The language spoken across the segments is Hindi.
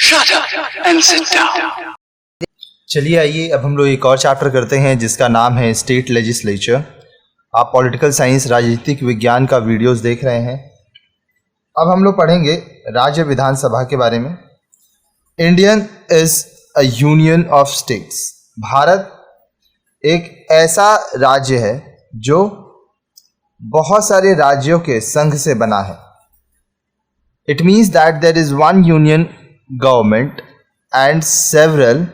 Shut up and sit down. चलिए आइए अब हम लोग एक और चैप्टर करते हैं जिसका नाम है स्टेट लेजिस्लेचर। आप पॉलिटिकल साइंस राजनीतिक विज्ञान का वीडियोस देख रहे हैं। अब हम लोग पढ़ेंगे राज्य विधानसभा के बारे में। Indian is a union of states. Bharat एक ऐसा राज्य है जो बहुत सारे राज्यों के संघ से बना है। It means that there is one union government and several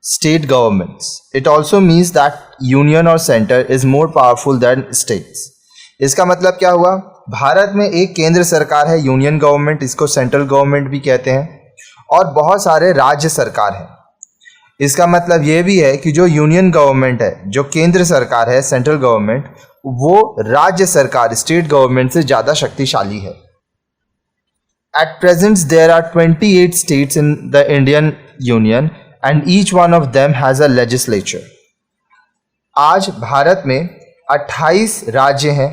state governments. It also means that union or center is more powerful than states. इसका मतलब क्या हुआ? भारत में एक केंद्र सरकार है यूनियन गवर्नमेंट, इसको सेंट्रल गवर्नमेंट भी कहते हैं, और बहुत सारे राज्य सरकार हैं। इसका मतलब ये भी है कि जो यूनियन गवर्नमेंट है, जो केंद्र सरकार है सेंट्रल गवर्नमेंट, वो राज्य सरकार स्टेट गवर्नमेंट से ज़्यादा शक्तिशाली है। At present there are 28 states in the Indian Union and each one of them has a legislature. आज भारत में 28 राज्य हैं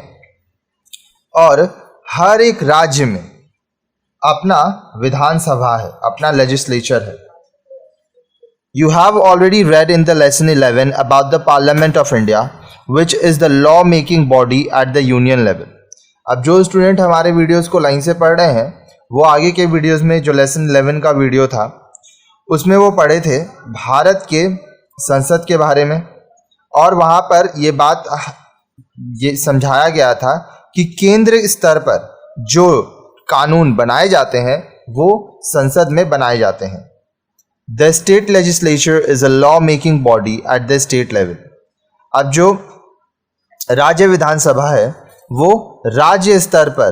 और हर एक राज्य में अपना विधानसभा है, अपना लेजिस्लेचर है। You have already read in the lesson 11 about the Parliament of India, which is the law making body at the union level. अब जो स्टूडेंट हमारे वीडियोस को लाइन से पढ़ रहे हैं वो आगे के वीडियोस में जो लेसन 11 का वीडियो था उसमें वो पढ़े थे भारत के संसद के बारे में, और वहाँ पर ये समझाया गया था कि केंद्र स्तर पर जो कानून बनाए जाते हैं वो संसद में बनाए जाते हैं। The state legislature is a law making body at the state level. अब जो राज्य विधानसभा है वो राज्य स्तर पर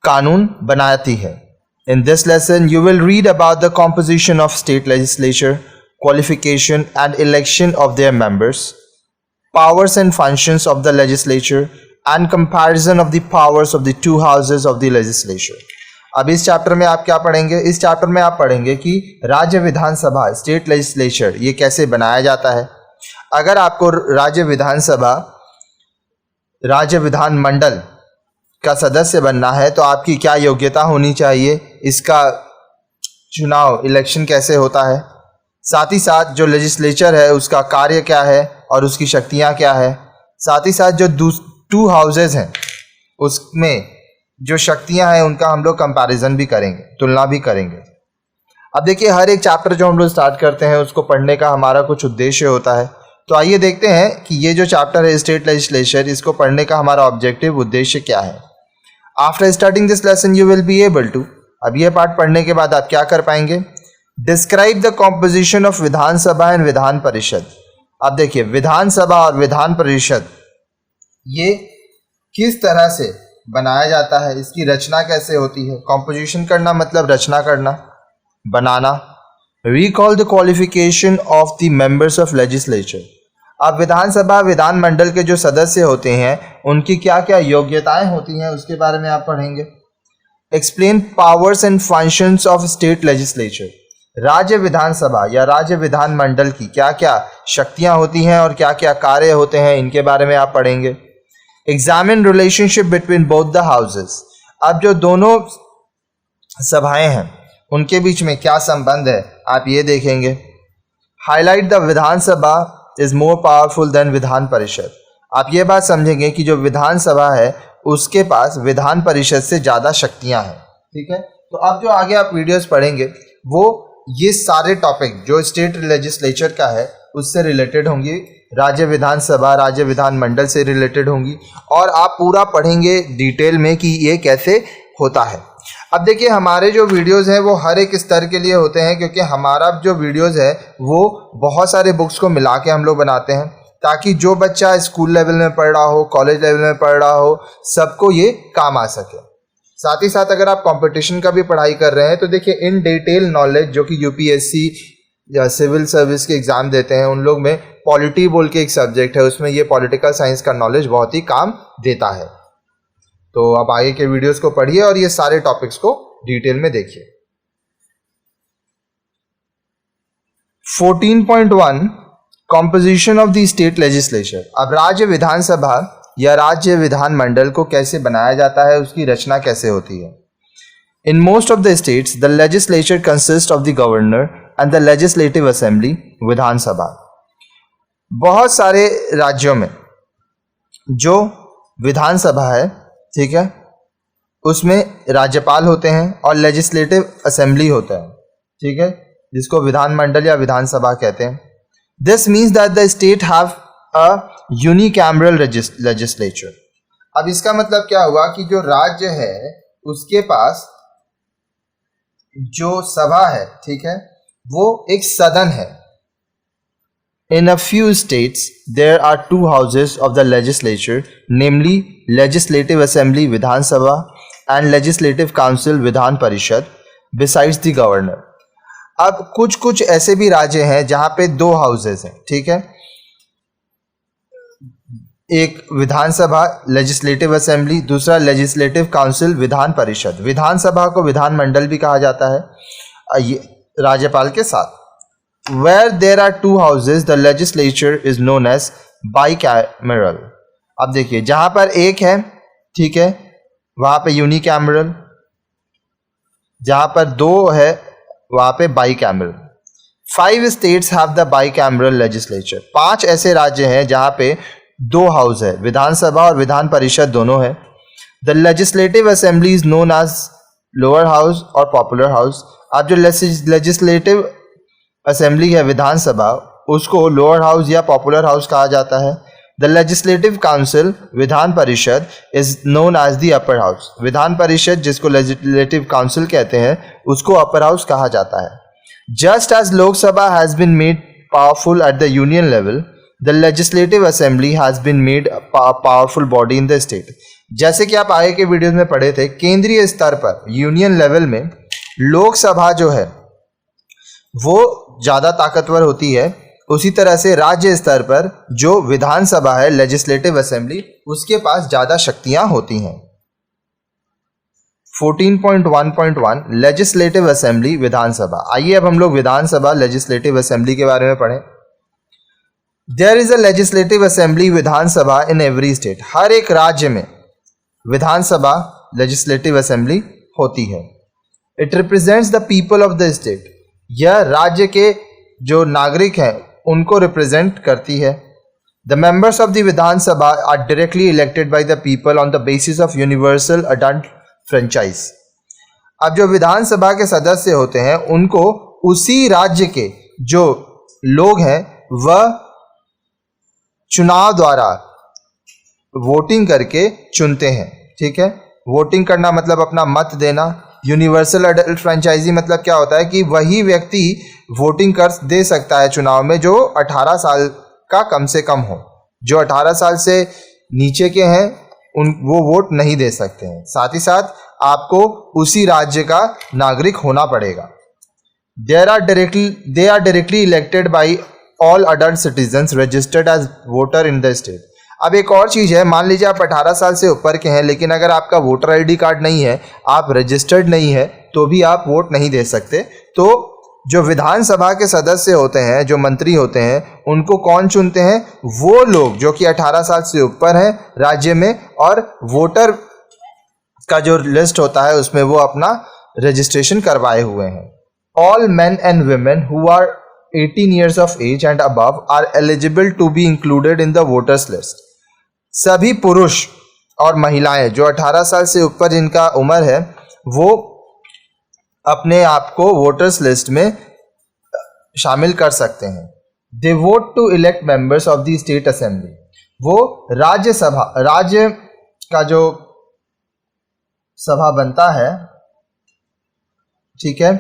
कानून बनाती है। In this lesson, you will read about the composition of state legislature, qualification and election of their members, powers and functions of the legislature, and comparison of the powers of the two houses of the legislature. अब इस चैप्टर में आप क्या पढ़ेंगे? इस चैप्टर में आप पढ़ेंगे कि राज्य विधानसभा स्टेट लेजिस्लेचर ये कैसे बनाया जाता है। अगर आपको राज्य विधानसभा राज्य विधानमंडल का सदस्य बनना है तो आपकी क्या योग्यता होनी चाहिए, इसका चुनाव इलेक्शन कैसे होता है, साथ ही साथ जो लेजिस्लेचर है उसका कार्य क्या है और उसकी शक्तियां क्या है, साथ ही साथ जो टू हाउसेज हैं उसमें जो शक्तियां हैं उनका हम लोग कंपैरिजन भी करेंगे, तुलना भी करेंगे। अब देखिए हर एक चैप्टर जो हम लोग स्टार्ट करते हैं उसको पढ़ने का हमारा कुछ उद्देश्य होता है। तो आइए देखते हैं कि ये जो चैप्टर है स्टेट लेजिस्लेचर, इसको पढ़ने का हमारा ऑब्जेक्टिव उद्देश्य क्या है। After starting this lesson you will be able to, अब ये पार्ट पढ़ने के बाद आप क्या कर पाएंगे? Describe the composition of Vidhan Sabha and Vidhan Parishad. अब देखिए विधानसभा और विधान परिषद ये किस तरह से बनाया जाता है, इसकी रचना कैसे होती है। कॉम्पोजिशन करना मतलब रचना करना, बनाना। Recall the qualification of the members of legislature. अब विधानसभा विधानमंडल के जो सदस्य होते हैं उनकी क्या क्या योग्यताएं होती हैं उसके बारे में आप पढ़ेंगे। Explain powers and functions of state legislature. राज्य विधानसभा या राज्य विधानमंडल की क्या क्या शक्तियां होती हैं और क्या क्या कार्य होते हैं इनके बारे में आप पढ़ेंगे। Examine relationship between both the houses. अब जो दोनों सभाएं हैं उनके बीच में क्या संबंध है आप ये देखेंगे। Highlight the Vidhan Sabha is more powerful than Vidhan Parishad. आप ये बात समझेंगे कि जो विधानसभा है उसके पास विधान परिषद से ज़्यादा शक्तियां हैं। ठीक है, तो अब जो आगे आप वीडियोस पढ़ेंगे वो ये सारे टॉपिक जो स्टेट लेजिस्लेचर का है उससे रिलेटेड होंगी, राज्य विधानसभा राज्य विधानमंडल से रिलेटेड होंगी, और आप पूरा पढ़ेंगे डिटेल में कि ये कैसे होता है। अब देखिए हमारे जो वीडियोस हैं वो हर एक स्तर के लिए होते हैं, क्योंकि हमारा जो वीडियोस है वो बहुत सारे बुक्स को मिला के हम लोग बनाते हैं ताकि जो बच्चा स्कूल लेवल में पढ़ रहा हो, कॉलेज लेवल में पढ़ रहा हो, सबको ये काम आ सके। साथ ही साथ अगर आप कंपटीशन का भी पढ़ाई कर रहे हैं तो देखिए इन डिटेल नॉलेज जो कि यूपीएससी या सिविल सर्विस के एग्ज़ाम देते हैं उन लोग में पॉलिटी बोल के एक सब्जेक्ट है, उसमें ये पॉलिटिकल साइंस का नॉलेज बहुत ही काम देता है। तो आप आगे के वीडियोस को पढ़िए और ये सारे टॉपिक्स को डिटेल में देखिए। 14.1 composition of the state legislature. अब राज्य विधानसभा या राज्य विधानमंडल को कैसे बनाया जाता है, उसकी रचना कैसे होती है। In most of the states, the legislature consists of the governor and the legislative assembly, Vidhan Sabha. बहुत सारे राज्यों में जो विधान सभा है, ठीक है, उसमें राज्यपाल होते हैं और लेजिस्लेटिव असेंबली होता है, ठीक है, जिसको विधानमंडल या विधानसभा कहते हैं। This means that the state have a unicameral legislature. अब इसका मतलब क्या हुआ कि जो राज्य है उसके पास जो सभा है, ठीक है, वो एक सदन है। In a few states, there are two houses of the legislature, namely Legislative Assembly Vidhan Sabha and Legislative Council Vidhan Parishad, besides the governor. अब कुछ कुछ ऐसे भी राज्य हैं जहाँ पे दो हाउसेस हैं, ठीक है, एक विधानसभा लेजिस्लेटिव असेंबली, दूसरा लेजिस्लेटिव काउंसिल विधान परिषद। विधानसभा को विधानमंडल भी कहा जाता है राज्यपाल के साथ। Where there are two houses, the legislature is known as bicameral. अब देखिए, जहां पर एक है, ठीक है, वहां पे यूनिकैमरल, जहां पर दो है वहां पे bicameral. 5 states have the bicameral legislature. 5 ऐसे राज्य हैं जहां पे दो हाउस है, विधानसभा और विधान परिषद दोनों है। The legislative assembly is known as lower house और popular house. अब जो legislative असेंबली है विधानसभा, उसको lower house or popular house कहा जाता है। The legislative council Vidhan Parishad is known as the upper house. Vidhan Parishad, जिसको लेजिस्लेटिव काउंसिल कहते हैं, उसको अपर हाउस कहा जाता है। Just as Loksabha has been made powerful at the union level, the legislative assembly has been made powerful body in the state. जैसे कि आप आगे के वीडियोज में पढ़े थे, केंद्रीय स्तर पर यूनियन लेवल में लोकसभा जो है वो ज़्यादा ताकतवर होती है, उसी तरह से राज्य स्तर पर जो विधानसभा है लेजिस्लेटिव असेंबली, उसके पास ज़्यादा शक्तियां होती हैं। 14.1.1 लेजिस्लेटिव असेंबली विधानसभा। आइए अब हम लोग विधानसभा लेजिस्लेटिव असेंबली के बारे में पढ़ें। There is a legislative assembly Vidhansabha in every state. हर एक राज्य में विधानसभा लेजिस्लेटिव असेंबली होती है। It represents the people of the state. यह राज्य के जो नागरिक हैं उनको रिप्रेजेंट करती है। The members of the Vidhansabha are directly elected by the people on the basis of universal adult franchise. अब जो विधानसभा के सदस्य होते हैं उनको उसी राज्य के जो लोग हैं वह चुनाव द्वारा वोटिंग करके चुनते हैं, ठीक है। वोटिंग करना मतलब अपना मत देना। यूनिवर्सल अडल्ट फ्रेंचाइजी मतलब क्या होता है कि वही व्यक्ति वोटिंग कर दे सकता है चुनाव में जो 18 साल का कम से कम हो। जो 18 साल से नीचे के हैं वो वोट नहीं दे सकते हैं। साथ ही साथ आपको उसी राज्य का नागरिक होना पड़ेगा। They are directly elected by all adult citizens registered as voter in the state. अब एक और चीज़ है, मान लीजिए आप 18 साल से ऊपर के हैं लेकिन अगर आपका वोटर आईडी कार्ड नहीं है, आप रजिस्टर्ड नहीं है, तो भी आप वोट नहीं दे सकते। तो जो विधानसभा के सदस्य होते हैं, जो मंत्री होते हैं, उनको कौन चुनते हैं? वो लोग जो कि 18 साल से ऊपर हैं राज्य में और वोटर का जो लिस्ट होता है उसमें वो अपना रजिस्ट्रेशन करवाए हुए हैं। All men and women who are 18 years of age and above are eligible to be included in the voters list. सभी पुरुष और महिलाएं जो 18 साल से ऊपर जिनका उम्र है वो अपने आप को वोटर्स लिस्ट में शामिल कर सकते हैं। They vote to elect members of the state assembly. वो राज्य का जो सभा बनता है, ठीक है,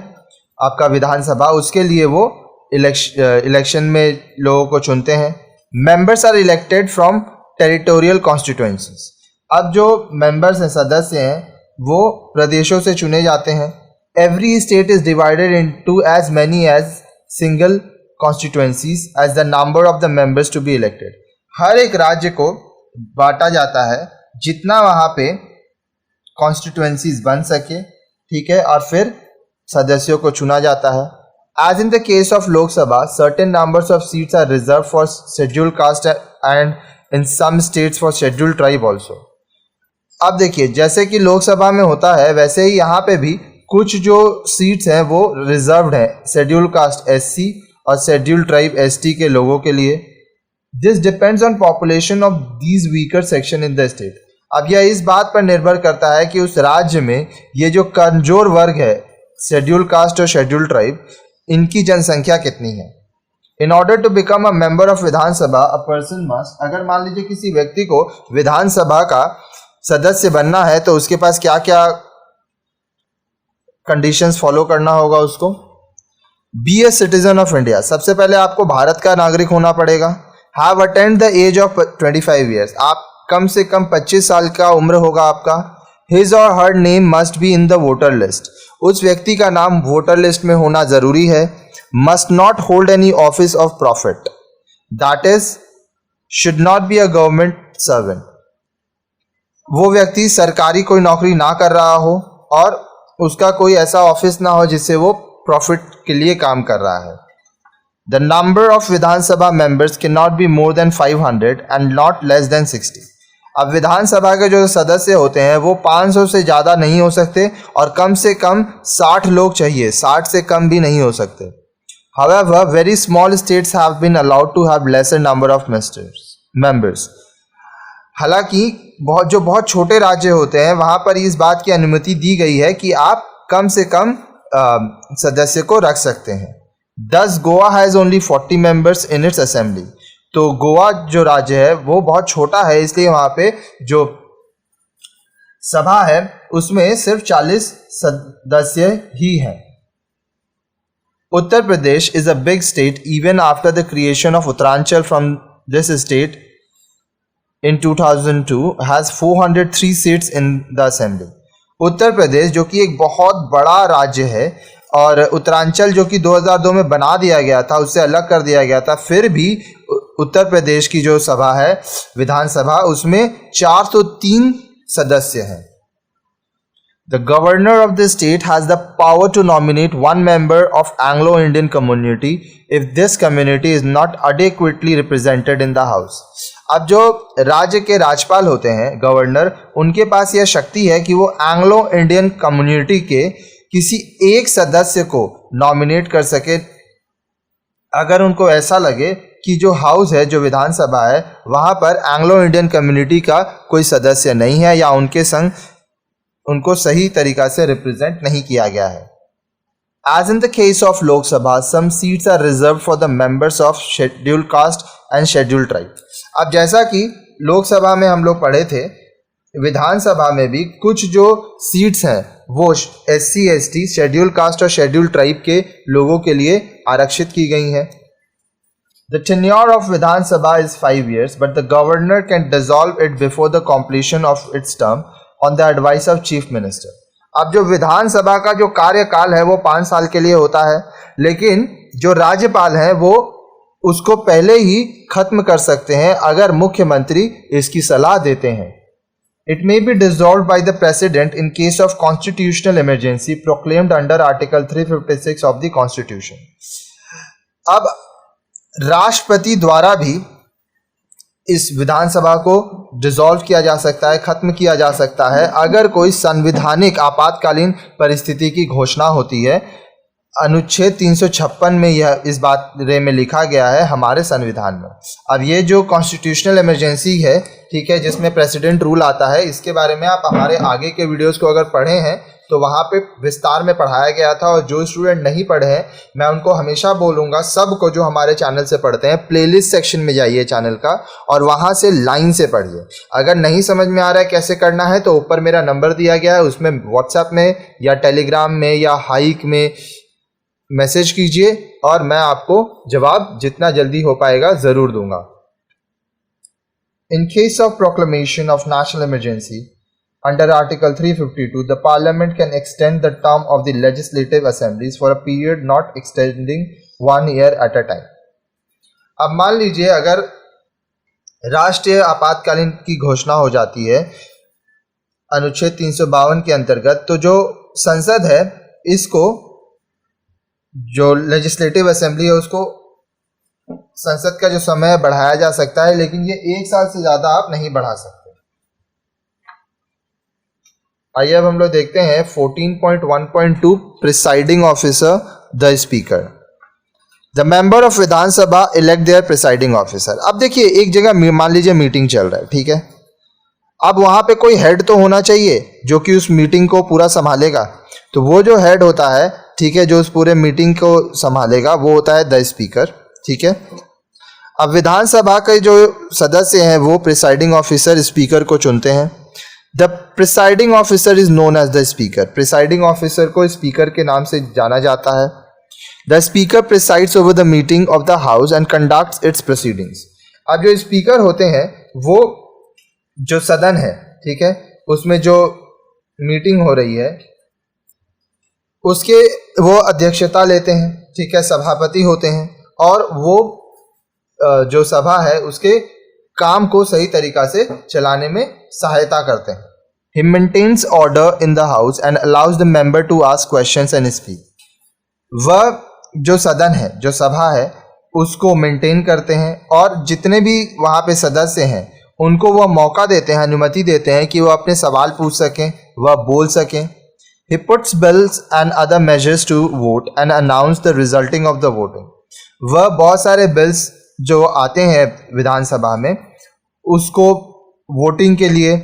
आपका विधानसभा, उसके लिए वो इलेक्शन में लोगों को चुनते हैं। Members are elected from territorial constituencies. अब जो मेंबर्स हैं, सदस्य हैं, वो प्रदेशों से चुने जाते हैं। Every state is divided into as many as single constituencies as the number of the members to be elected. हर एक राज्य को बांटा जाता है जितना वहाँ पे कॉन्स्टिट्यूएंसीज बन सके, ठीक है, और फिर सदस्यों को चुना जाता है। As in the case of Lok Sabha, certain numbers of seats are reserved for scheduled caste and in some states for scheduled tribe also. अब देखिए, जैसे कि लोकसभा में होता है वैसे ही यहाँ पे भी कुछ जो सीट्स हैं वो रिजर्व्ड है शेड्यूल कास्ट एससी और शेड्यूल ट्राइब एसटी के लोगों के लिए. This depends on population of these weaker section in the state. अब यह इस बात पर निर्भर करता है कि उस राज्य में ये जो कमजोर वर्ग है शेड्यूल कास्ट और शेड्यूल ट्राइब, इनकी जनसंख्या कितनी है. In order to become a member of Vidhansabha a person must, अगर मान लीजिए किसी व्यक्ति को विधानसभा का सदस्य बनना है तो उसके पास क्या क्या कंडीशंस फॉलो करना होगा उसको. Be a citizen of India, सबसे पहले आपको भारत का नागरिक होना पड़ेगा. Have attend the age of 25 years, आप कम से कम 25 साल का उम्र होगा आपका. हिज और her name must be in the voter list, उस व्यक्ति का नाम वोटर लिस्ट में होना जरूरी है. Must not hold any office of profit, that is should not be a government servant, वो व्यक्ति सरकारी कोई नौकरी ना कर रहा हो और उसका कोई ऐसा ऑफिस ना हो जिससे वो प्रॉफिट के लिए काम कर रहा है. The number of Vidhan Sabha members can not be more than 500 and not less than 60. अब विधानसभा के जो सदस्य होते हैं वो 500 से ज़्यादा नहीं हो सकते और कम से कम 60 लोग चाहिए, 60 से कम भी नहीं हो सकते. However, very small states have been allowed to have lesser number of members. हालांकि बहुत छोटे राज्य होते हैं वहां पर इस बात की अनुमति दी गई है कि आप कम से कम सदस्य को रख सकते हैं. Thus, Goa has only 40 members in its assembly. तो गोवा जो राज्य है वो बहुत छोटा है, इसलिए वहां पे जो सभा है उसमें सिर्फ 40 सदस्य ही हैं. Uttar Pradesh is a big state even after the creation of Uttaranchal from this state in 2002 has 403 seats in the assembly. Uttar Pradesh जो कि एक बहुत बड़ा राज्य है और उत्तरांचल जो कि 2002 में बना दिया गया था, उससे अलग कर दिया गया था, फिर भी उत्तर प्रदेश की जो सभा है विधानसभा उसमें 403 सदस्य हैं. The governor of the state has the power to nominate one member of Anglo-Indian community if this community is not adequately represented in the house. अब जो राज्य के राज्यपाल होते हैं गवर्नर, उनके पास यह शक्ति है कि वो एंग्लो इंडियन कम्युनिटी के किसी एक सदस्य को नॉमिनेट कर सके अगर उनको ऐसा लगे कि जो हाउस है, जो विधानसभा है, वहाँ पर एंग्लो इंडियन कम्युनिटी का कोई सदस्य नहीं है या उनके संग उनको सही तरीका से रिप्रेजेंट नहीं किया गया है. As in the case of Lok Sabha, some seats are reserved for the members of scheduled caste and scheduled tribe. अब जैसा कि लोकसभा में हम लोग पढ़े थे, विधानसभा में भी कुछ जो सीट्स हैं वो SC ST शेड्यूल कास्ट और शेड्यूल ट्राइब के लोगों के लिए आरक्षित की गई हैं. The tenure of Vidhan Sabha is 5 years, but the governor can dissolve it before the completion of its term on the advice of Chief Minister. अब जो विधानसभा का जो कार्यकाल है वो 5 साल के लिए होता है, लेकिन जो राज्यपाल हैं वो उसको पहले ही खत्म कर सकते हैं अगर मुख्यमंत्री इसकी सलाह देते हैं. It may be dissolved by the President in case of constitutional emergency proclaimed under Article 356 of the Constitution. अब राष्ट्रपति द्वारा भी इस विधानसभा को डिसॉल्व किया जा सकता है, खत्म किया जा सकता है अगर कोई संवैधानिक आपातकालीन परिस्थिति की घोषणा होती है. अनुच्छेद 356 में यह इस बारे में लिखा गया है हमारे संविधान में. अब ये जो कॉन्स्टिट्यूशनल इमरजेंसी है, ठीक है, जिसमें प्रेसिडेंट रूल आता है, इसके बारे में आप हमारे आगे के वीडियोस को अगर पढ़े हैं तो वहाँ पे विस्तार में पढ़ाया गया था. और जो स्टूडेंट नहीं पढ़े हैं मैं उनको हमेशा बोलूँगा, सबको जो हमारे चैनल से पढ़ते हैं, प्लेलिस्ट सेक्शन में जाइए चैनल का और वहाँ से लाइन से पढ़िए. अगर नहीं समझ में आ रहा है कैसे करना है तो ऊपर मेरा नंबर दिया गया है, उसमें व्हाट्सएप में या टेलीग्राम में या हाइक में मैसेज कीजिए और मैं आपको जवाब जितना जल्दी हो पाएगा ज़रूर दूंगा. इन case of proclamation of national emergency under Article 352, the Parliament can extend the term of the legislative assemblies for a period not extending 1 year at a time. अब मान लीजिए अगर राष्ट्रीय आपातकालीन की घोषणा हो जाती है अनुच्छेद 352 के अंतर्गत, तो जो संसद है इसको, जो लेजिस्लेटिव असेंबली है उसको, संसद का जो समय बढ़ाया जा सकता है, लेकिन ये 1 साल से ज़्यादा आप नहीं बढ़ा सकते. आइए अब हम लोग देखते हैं 14.1.2 presiding officer the speaker. The member of Vidhan Sabha elect their presiding officer. अब देखिए एक जगह मान लीजिए मीटिंग चल रहा है, ठीक है। अब वहां पे कोई हेड तो होना चाहिए जो कि उस मीटिंग को पूरा संभालेगा। तो वो जो हेड होता है, ठीक है, जो उस पूरे मीटिंग को संभालेगा वो होता है द स्पीकर, ठीक है। अब विधानसभा के जो सदस्य हैं वो प्रिसाइडिंग ऑफिसर स्पीकर को चुनते हैं। The presiding officer is known as the speaker. Presiding officer को स्पीकर के नाम से जाना जाता है। The speaker presides over the meeting of the house and conducts its proceedings. अब जो स्पीकर होते हैं वो जो सदन है, ठीक है, उसमें जो मीटिंग हो रही है उसके वो अध्यक्षता लेते हैं, ठीक है, सभापति होते हैं और वो जो सभा है उसके काम को सही तरीका से चलाने में सहायता करते हैं। He maintains order in the house and allows the member to ask questions and speak. वह जो सदन है, जो सभा है, उसको मेंटेन करते हैं और जितने भी वहाँ पे सदस्य हैं उनको वह मौका देते हैं, अनुमति देते हैं कि वह अपने सवाल पूछ सकें, वह बोल सकें। He puts bills and other measures to vote and announce the resulting of the voting. वह बहुत सारे बिल्स जो आते हैं विधानसभा में उसको वोटिंग के लिए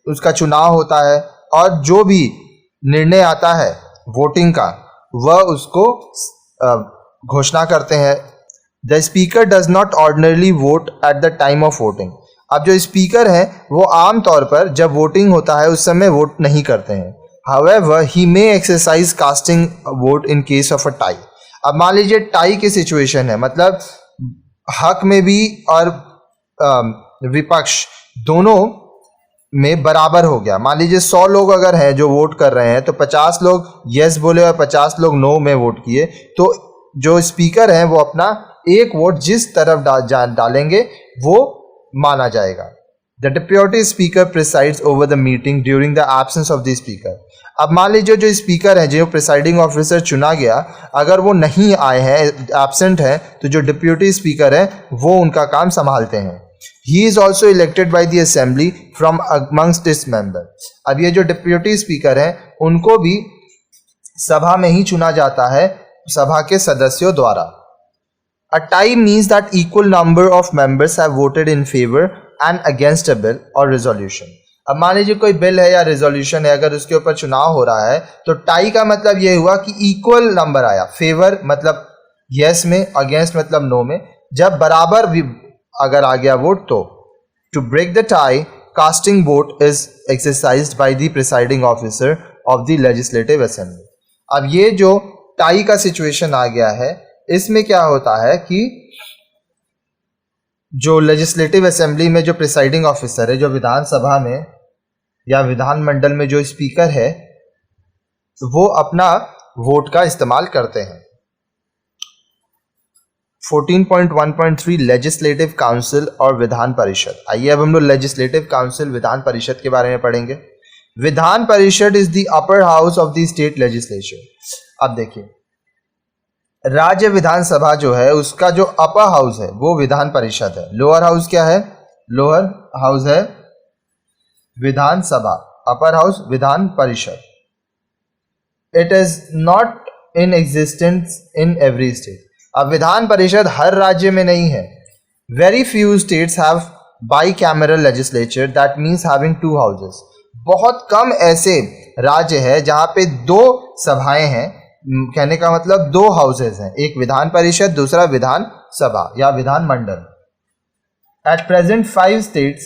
उसका चुनाव होता है और जो भी निर्णय आता है वोटिंग का वह उसको घोषणा करते हैं। The speaker does not ordinarily vote at the time of voting. अब जो स्पीकर हैं वो आम तौर पर जब वोटिंग होता है उस समय वोट नहीं करते हैं। However, he may exercise casting a vote in case of a tie. अब मान लीजिए टाई की सिचुएशन है, मतलब हक में भी और विपक्ष दोनों में बराबर हो गया। मान लीजिए 100 लोग अगर हैं जो वोट कर रहे हैं तो 50 लोग यस बोले और 50 लोग नो में वोट किए, तो जो स्पीकर हैं वो अपना एक वोट जिस तरफ डालेंगे वो माना जाएगा। The deputy speaker presides over the meeting during the absence of the speaker. अब मान लीजिए जो स्पीकर है, जो प्रिसाइडिंग ऑफिसर चुना गया, अगर वो नहीं आए हैं, एब्सेंट हैं, तो जो डिप्यूटी स्पीकर है वो उनका काम संभालते हैं। He is also elected by the assembly from amongst its members. अब ये जो डिप्यूटी स्पीकर हैं उनको भी सभा में ही चुना जाता है सभा के सदस्यों द्वारा। A tie means that equal number of members have voted in favor and against a bill or resolution. अब मान लीजिए कोई बिल है या रेजोल्यूशन है, अगर उसके ऊपर चुनाव हो रहा है तो टाई का मतलब ये हुआ कि इक्वल नंबर आया। फेवर मतलब यस में, अगेंस्ट मतलब नो में। जब बराबर भी अगर आ गया वोट तो to break the tie casting vote is exercised by the presiding officer of the legislative assembly. अब ये जो टाई का सिचुएशन आ गया है इसमें क्या होता है कि जो लेजिस्लेटिव असेंबली में जो प्रिसाइडिंग ऑफिसर है, जो विधानसभा में या विधानमंडल में जो स्पीकर है, वो अपना वोट का इस्तेमाल करते हैं। 14.1.3 लेजिस्लेटिव काउंसिल और विधान परिषद। आइए अब हम लोग लेजिस्लेटिव काउंसिल, विधान परिषद के बारे में पढ़ेंगे। विधान Parishad is the upper house of the state legislature. अब देखिए राज्य विधानसभा जो है उसका जो अपर हाउस है वो विधान परिषद है। लोअर हाउस क्या है? लोअर हाउस है विधानसभा, अपर हाउस विधान परिषद। It is not in existence in every state. अब विधान परिषद हर राज्य में नहीं है। Very few states have by cameral legislature, that means having to houses. बहुत कम ऐसे राज्य है जहां पे दो सभाएं हैं, कहने का मतलब दो हाउसेज हैं, एक विधान परिषद, दूसरा विधान सभा या विधान मंडल। At present 5 states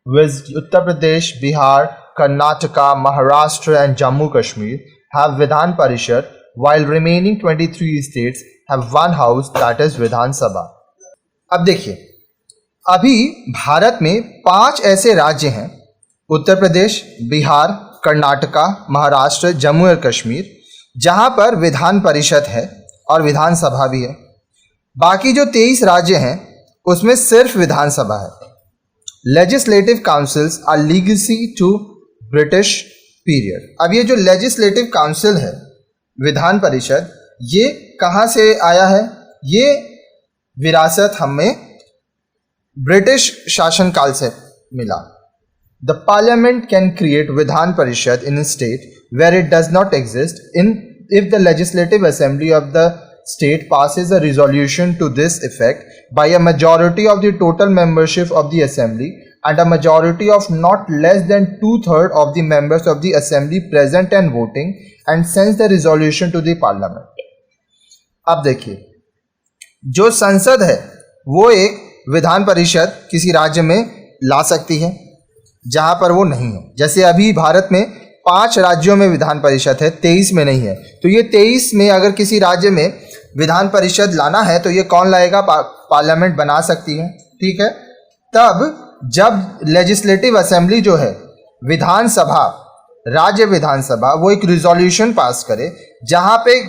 with Uttar Pradesh, Bihar, Karnataka, Maharashtra and Jammu Kashmir have Vidhan परिषद, while remaining 23 states have one house, that is Vidhan Sabha. अब देखिए अभी भारत में 5 ऐसे राज्य हैं, उत्तर प्रदेश, बिहार, कर्नाटका, महाराष्ट्र, जम्मू और कश्मीर, जहां पर विधान परिषद है और विधानसभा भी है। बाकी जो 23 राज्य हैं उसमें सिर्फ विधानसभा है। Legislative councils are legacy to British period. अब ये जो लेजिस्लेटिव काउंसिल है, विधान परिषद, ये कहाँ से आया है? ये विरासत हमें ब्रिटिश शासनकाल से मिला। The parliament can create Vidhan Parishad in a state where it does not exist if the legislative assembly of the state passes a resolution to this effect by a majority of the total membership of the assembly and a majority of not less than 2/3 of the members of the assembly present and voting, and sends the resolution to the parliament. अब देखिए, जो संसद है वो एक विधान परिषद किसी राज्य में ला सकती है जहां पर वो नहीं है। जैसे अभी भारत में 5 राज्यों में विधान परिषद है, 23 में नहीं है। तो ये 23 में अगर किसी राज्य में विधान परिषद लाना है तो ये कौन लाएगा? पार्लियामेंट बना सकती है, ठीक है। तब जब लेजिस्लेटिव असेंबली जो है विधानसभा, राज्य विधानसभा, वो एक रिजोल्यूशन पास करे जहां पे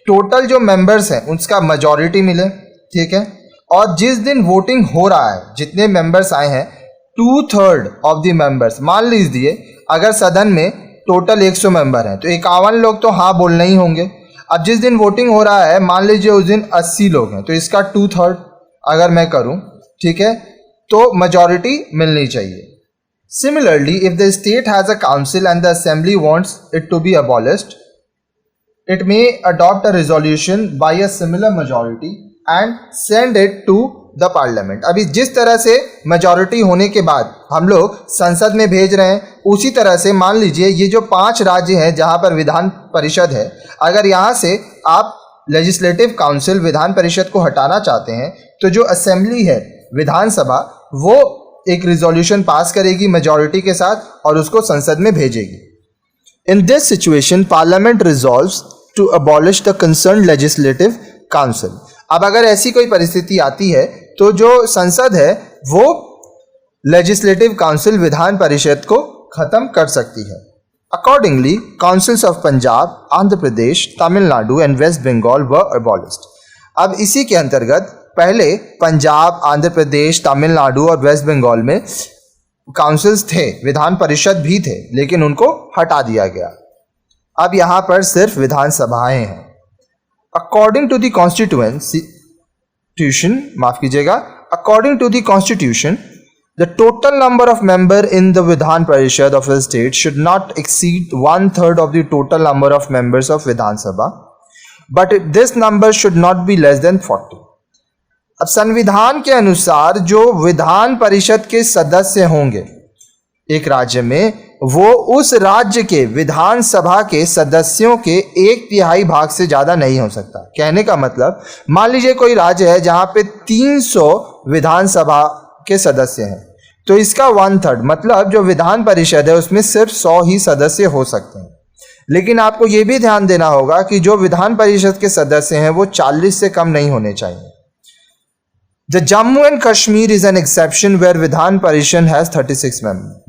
टोटल जो मेंबर्स हैं उसका मेजॉरिटी मिले, ठीक है। और जिस दिन वोटिंग हो रहा है, जितने मेंबर्स आए हैं, 2/3 ऑफ द मेंबर्स, मान लीजिए अगर सदन में टोटल 100 मेंबर हैं तो 51 लोग तो हाँ बोलने ही होंगे। अब जिस दिन वोटिंग हो रहा है, मान लीजिए उस दिन 80 लोग हैं तो इसका 2/3 अगर मैं करूं, ठीक है, तो मेजॉरिटी मिलनी चाहिए। Similarly, if the state has a council and the assembly wants it to be abolished, it may adopt a resolution by a similar majority and send it to the parliament. अभी जिस तरह से मेजॉरिटी होने के बाद हम लोग संसद में भेज रहे हैं, उसी तरह से मान लीजिए ये जो 5 राज्य हैं जहां पर विधान परिषद है, अगर यहाँ से आप लेजिस्लेटिव काउंसिल विधान परिषद को हटाना चाहते हैं तो जो असेंबली है विधानसभा वो एक रिजोल्यूशन पास करेगी मेजॉरिटी के साथ और उसको संसद में भेजेगी। In this situation parliament resolves to abolish the concern legislative council. अब अगर ऐसी कोई परिस्थिति आती है तो जो संसद है वो लेजिस्लेटिव काउंसिल विधान परिषद को खत्म कर सकती है। Accordingly councils of Punjab, Andhra Pradesh, Tamilnadu and West Bengal were abolished. अब इसी के अंतर्गत पहले पंजाब, आंध्र प्रदेश, तमिलनाडु और वेस्ट बंगाल में काउंसिल्स थे, विधान परिषद भी थे, लेकिन उनको हटा दिया गया। अब यहाँ पर सिर्फ विधानसभाएं हैं। अकॉर्डिंग टू द कॉन्स्टिट्यूशन, माफ कीजिएगा, according to the constitution the total number of member in the Vidhan Parishad of the state should not exceed 1/3 of the total number of members of Vidhansabha, but this number should not be less than 40। अब संविधान के अनुसार जो विधान परिषद के सदस्य होंगे एक राज्य में, वो उस राज्य के विधानसभा के सदस्यों के 1/3 भाग से ज्यादा नहीं हो सकता। कहने का मतलब, मान लीजिए कोई राज्य है जहां पे 300 विधानसभा के सदस्य हैं तो इसका 1/3 मतलब जो विधान परिषद है उसमें सिर्फ 100 ही सदस्य हो सकते हैं। लेकिन आपको यह भी ध्यान देना होगा कि जो विधान परिषद के सदस्य हैं वो 40 से कम नहीं होने चाहिए। The Jammu and Kashmir is an exception where Vidhan Parishad has 36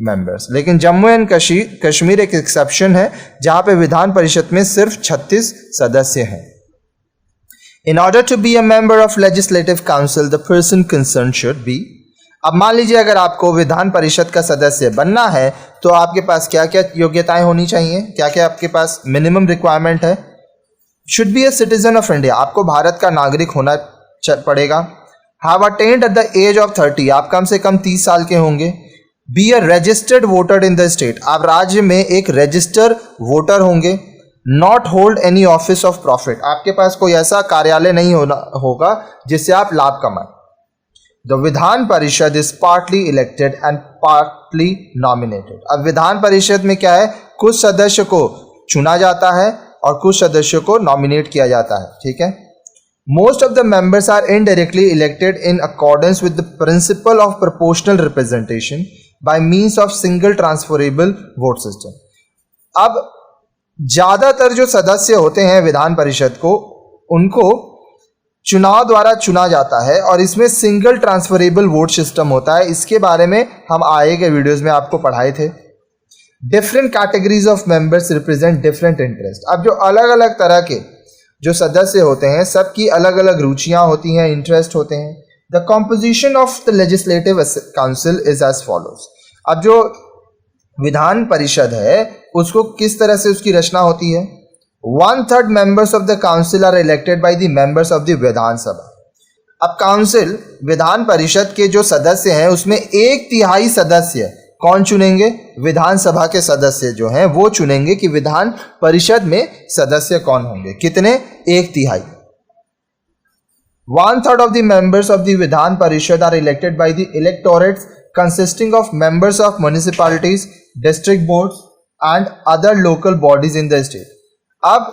members. लेकिन जम्मू एंड कश्मीर एक एक्सेप्शन है जहां पे विधान परिषद में सिर्फ 36 सदस्य हैं। In order to be a member of Legislative Council, the person concerned should be। अब मान लीजिए अगर आपको विधान परिषद का सदस्य बनना है तो आपके पास क्या क्या योग्यताएं होनी चाहिए, क्या क्या आपके पास मिनिमम रिक्वायरमेंट है। Should be a citizen of India, आपको भारत का नागरिक होना पड़ेगा। Have attained at the age of 30, आप कम से कम 30 साल के होंगे। Be a registered voter in the state, आप राज्य में एक रजिस्टर वोटर होंगे। Not hold any office of profit, आपके पास कोई ऐसा कार्यालय नहीं होगा जिससे आप लाभ कमाएं। The Vidhan Parishad is partly elected and partly nominated। अब विधान परिषद में क्या है, कुछ सदस्य को चुना जाता है और कुछ सदस्यों को नॉमिनेट किया जाता है, ठीक है। Most of the members are indirectly elected in accordance with the principle of proportional representation by means of single transferable vote system। अब ज्यादातर जो सदस्य होते हैं विधान परिषद को, उनको चुनाव द्वारा चुना जाता है और इसमें सिंगल ट्रांसफरेबल वोट सिस्टम होता है। इसके बारे में हम आए के वीडियोस में आपको पढ़ाए थे। Different categories of members represent different interest. अब जो अलग अलग तरह के जो सदस्य होते हैं सबकी अलग अलग रुचियां होती हैं, इंटरेस्ट होते हैं। The composition of the legislative council is as follows. अब जो विधान परिषद है उसको किस तरह से उसकी रचना होती है। 1/3 members of the council are elected by the members of the Vidhansabha. अब काउंसिल विधान परिषद के जो सदस्य हैं उसमें 1/3 सदस्य कौन चुनेंगे? विधानसभा के सदस्य जो हैं वो चुनेंगे कि विधान परिषद में सदस्य कौन होंगे। कितने? 1/3। 1/3 of the members of the Vidhan Parishad are elected by the electorates consisting of members of municipalities, district boards and other local bodies in the state. अब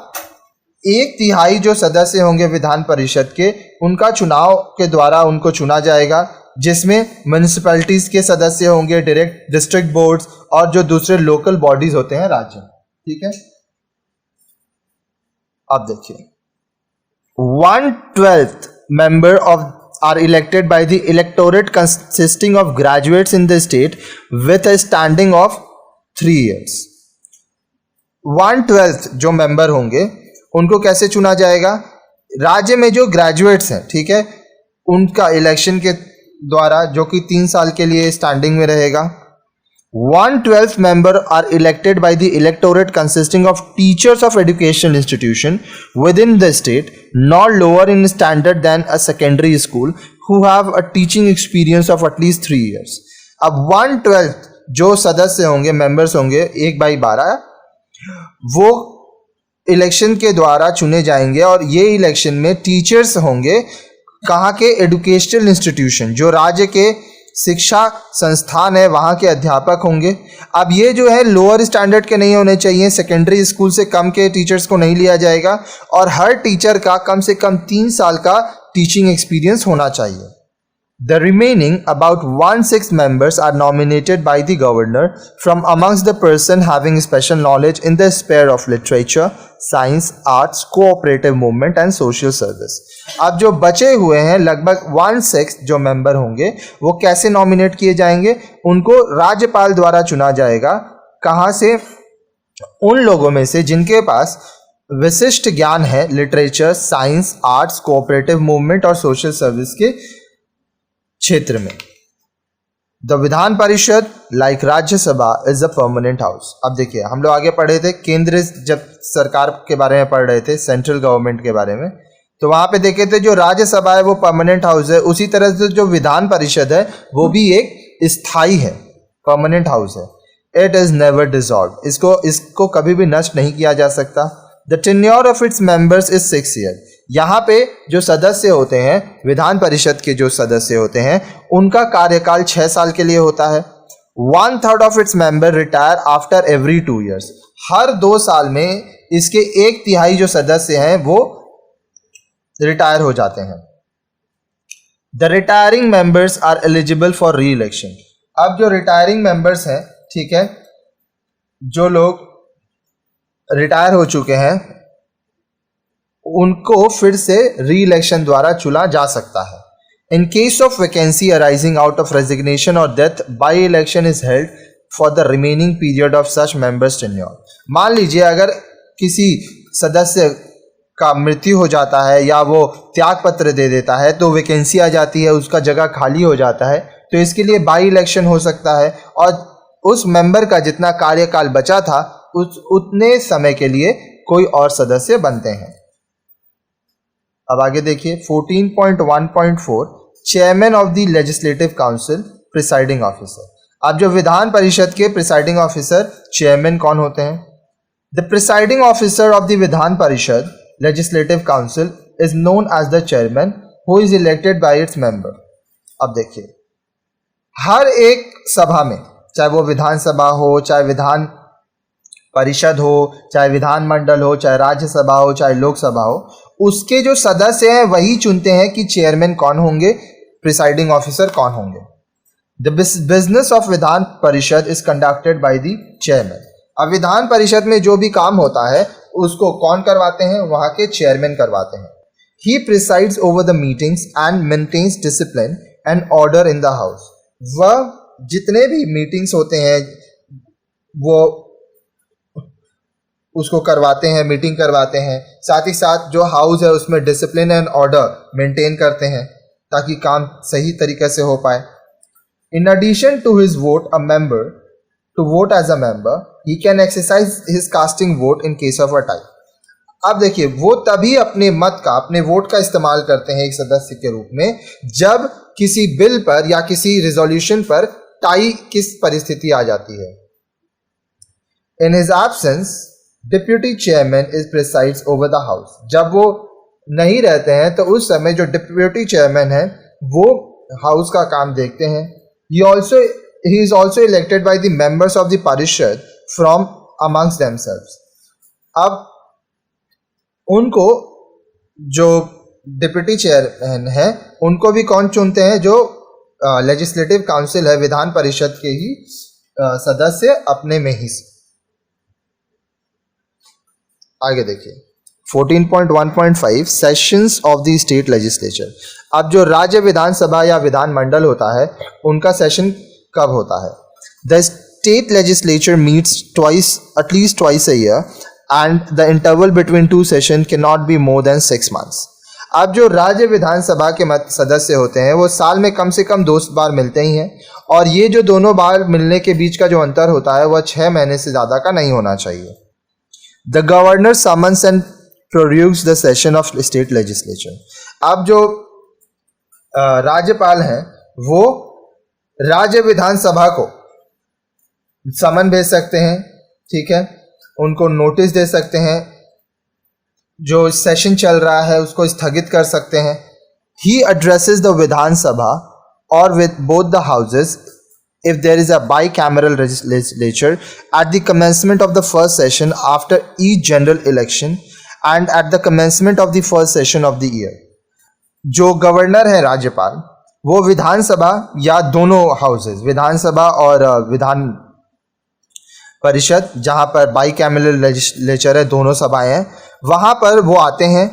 1/3 जो सदस्य होंगे विधान परिषद के, उनका चुनाव के द्वारा उनको चुना जाएगा, जिसमें म्यूनिसिपैलिटीज के सदस्य होंगे, डायरेक्ट डिस्ट्रिक्ट बोर्ड्स और जो दूसरे लोकल बॉडीज होते हैं राज्य। ठीक है, अब देखिए 1/12 member of are elected by the electorate consisting of graduates in the state with a standing of 3 years. 1/12 जो मेंबर होंगे उनको कैसे चुना जाएगा? राज्य में जो ग्रेजुएट्स हैं, ठीक है, उनका इलेक्शन के द्वारा, जो कि 3 साल के लिए स्टैंडिंग में रहेगा। 1/12 member are elected by the electorate consisting of teachers of educational institution within the state not lower in standard than a secondary school who have a teaching experience of at least 3 years. अब 1/12 जो सदस्य होंगे, मेंबर्स होंगे 1/12, वो इलेक्शन के द्वारा चुने जाएंगे और ये इलेक्शन में टीचर्स होंगे कहाँ के? एजुकेशनल इंस्टीट्यूशन, जो राज्य के शिक्षा संस्थान है वहाँ के अध्यापक होंगे। अब ये जो है लोअर स्टैंडर्ड के नहीं होने चाहिए, सेकेंडरी स्कूल से कम के टीचर्स को नहीं लिया जाएगा और हर टीचर का कम से कम 3 साल का टीचिंग एक्सपीरियंस होना चाहिए। The remaining about 1/6 members are nominated by the governor from amongst the person having special knowledge in the sphere of literature, science, arts, cooperative movement and social service. अब जो बचे हुए हैं लगभग 1/6 जो मेंबर होंगे वो कैसे नॉमिनेट किए जाएंगे? उनको राज्यपाल द्वारा चुना जाएगा। कहाँ से? उन लोगों में से जिनके पास विशिष्ट ज्ञान है literature, science, arts, cooperative movement और सोशल सर्विस के क्षेत्र में। द विधान परिषद like Rajya Sabha is a permanent house. अब देखिए, हम लोग आगे पढ़े थे केंद्र, जब सरकार के बारे में पढ़ रहे थे, सेंट्रल गवर्नमेंट के बारे में, तो वहां पे देखे थे जो राज्यसभा है वो परमानेंट हाउस है। उसी तरह से जो विधान परिषद है वो भी एक स्थायी है, परमानेंट हाउस है। इट इज नेवर डिसॉल्व, इसको कभी भी नष्ट नहीं किया जा सकता। The tenure of its members is 6 year. यहाँ पे जो सदस्य होते हैं, विधान परिषद के जो सदस्य होते हैं, उनका कार्यकाल 6 साल के लिए होता है। 1/3 of its member retire after every 2 years. हर 2 साल में इसके 1/3 जो सदस्य हैं वो रिटायर हो जाते हैं। The retiring members are eligible for re election. अब जो रिटायरिंग मेंबर्स हैं, ठीक है, जो लोग रिटायर हो चुके हैं उनको फिर से री इलेक्शन द्वारा चुना जा सकता है। In case of vacancy arising out of resignation और death, by election is held for the remaining period of such members tenure. मान लीजिए अगर किसी सदस्य का मृत्यु हो जाता है या वो त्याग पत्र दे देता है तो वैकेंसी आ जाती है, उसका जगह खाली हो जाता है, तो इसके लिए बाई इलेक्शन हो सकता है और उस मेंबर का जितना कार्यकाल बचा था उतने समय के लिए कोई और सदस्य बनते हैं। अब आगे देखिए 14.1.4 chairman of the legislative council presiding officer. अब जो विधान परिषद के प्रिसाइडिंग ऑफिसर चेयरमैन कौन होते हैं? The presiding officer of the Vidhan Parishad legislative council is known as the chairman who is elected by its member. अब देखिए, हर एक सभा में, चाहे वो विधानसभा हो, चाहे विधान परिषद हो, चाहे विधान मंडल हो, चाहे राज्यसभा हो, चाहे लोकसभा हो, उसके जो सदस्य हैं वही चुनते हैं कि चेयरमैन कौन होंगे, प्रिसाइडिंग ऑफिसर कौन होंगे। द बिजनेस ऑफ विधान Parishad is conducted by the chairman. अब विधान परिषद में जो भी काम होता है उसको कौन करवाते हैं? वहां के चेयरमैन करवाते हैं। He presides over the meetings and maintains discipline and order in the house. वह जितने भी मीटिंग्स होते हैं वो उसको करवाते हैं, मीटिंग करवाते हैं, साथ ही साथ जो हाउस है उसमें डिसिप्लिन एंड ऑर्डर मेंटेन करते हैं ताकि काम सही तरीके से हो पाए। In addition to his vote a member to vote as a member, he can exercise his casting vote in case of a tie. अब देखिए, वो तभी अपने मत का, अपने वोट का इस्तेमाल करते हैं एक सदस्य के रूप में जब किसी बिल पर या किसी रिजोल्यूशन पर टाई किस परिस्थिति आ जाती है? In his absence deputy chairman is presides over the house. जब वो नहीं रहते हैं तो उस समय जो डिप्यूटी चेयरमैन है वो हाउस का काम देखते हैं। He is also elected by the members of the parishad from amongst themselves. अब उनको जो डिप्यूटी चेयरमैन है उनको भी कौन चुनते हैं? जो लेजिस्लेटिव काउंसिल है, विधान परिषद के ही सदस्य अपने में ही से। आगे देखिए 14.1.5 sessions of the state legislature. अब जो राज्य विधानसभा या विधानमंडल होता है उनका सेशन कब होता है? The state legislature meets at least twice a year and the interval between two sessions cannot be more than 6 months. अब जो राज्य विधानसभा के सदस्य होते हैं वो साल में कम से कम 2 बार मिलते ही हैं और ये जो दोनों बार मिलने के बीच का जो अंतर होता है वह 6 महीने से ज़्यादा का नहीं होना चाहिए। The governor summons and produce the session of state legislature. अब जो राज्यपाल हैं वो राज्य विधानसभा को समन भेज सकते हैं, ठीक है, उनको नोटिस दे सकते हैं, जो सेशन चल रहा है उसको स्थगित कर सकते हैं। ही एड्रेसेस द विधानसभा और with both the houses if there is a bicameral legislature at the commencement of the first session after each general election and at the commencement of the first session of the year. जो गवर्नर है राज्यपाल वो विधानसभा या दोनों हाउसेस, विधानसभा और विधान परिषद, जहाँ पर बाईकैमरल लेजिस्लेचर है, दोनों सभाएं हैं, वहाँ पर वो आते हैं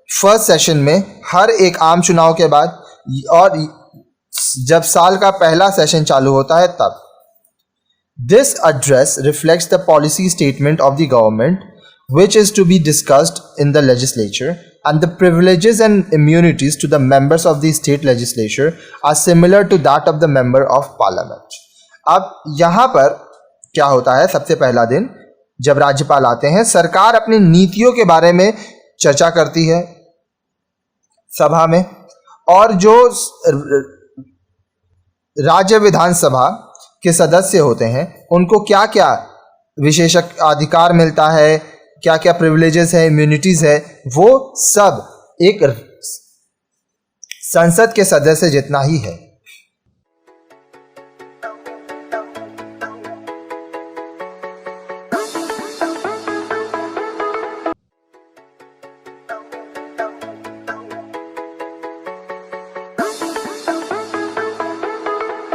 फर्स्ट सेशन में हर एक आम चुनाव के बाद, और जब साल का पहला सेशन चालू होता है तब। This address reflects the policy statement of the government which is to be discussed in the legislature, and the privileges and immunities to the members of the state legislature are similar to that of the member of parliament. अब यहाँ पर क्या होता है? सबसे पहला दिन जब राज्यपाल आते हैं, सरकार अपनी नीतियों के बारे में चर्चा करती है सभा में, और जो राज्य विधानसभा के सदस्य होते हैं उनको क्या क्या विशेष अधिकार मिलता है, क्या क्या प्रिविलेजेस है, इम्यूनिटीज है, वो सब एक संसद के सदस्य जितना ही है।